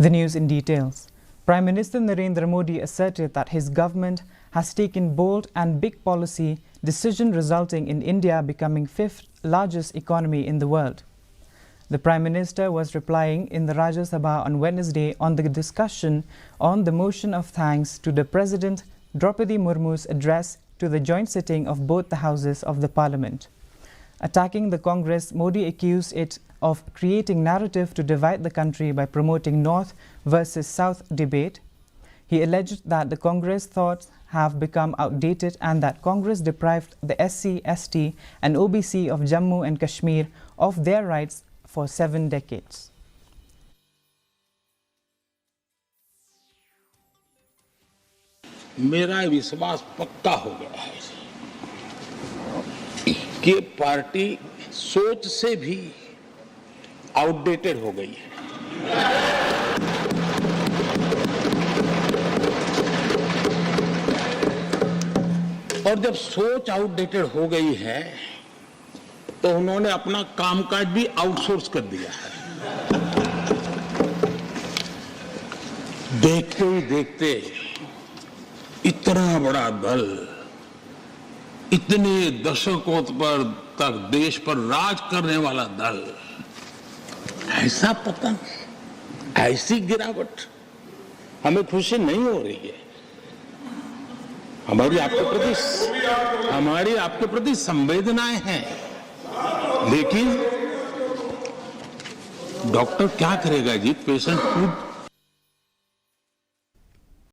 The news in details. Prime Minister Narendra Modi asserted that his government has taken bold and big policy decision resulting in India becoming fifth largest economy in the world. The Prime Minister was replying in the Rajya Sabha on Wednesday on the discussion on the motion of thanks to the President Draupadi Murmu's address to the joint sitting of both the houses of the Parliament. Attacking the Congress, Modi accused it of creating narrative to divide the country by promoting North versus South debate. He alleged that the Congress thoughts have become outdated and that Congress deprived the SC, ST and OBC of Jammu and Kashmir of their rights for 7 decades. मेरा विश्वास पक्का हो गया है कि party सोच से भी आउटडेटेड हो गई है। और जब सोच आउटडेटेड हो गई है तो उन्होंने अपना कामकाज भी आउटसोर्स कर दिया है। देखते ही देखते इतना बड़ा दल, इतने दशकों पर तक देश पर राज करने वाला दल, ऐसा पतन, ऐसी गिरावट हमें खुशी नहीं हो रही है। हमारी आपके प्रति संवेदनाएं हैं, लेकिन डॉक्टर क्या करेगा जी? पेशेंट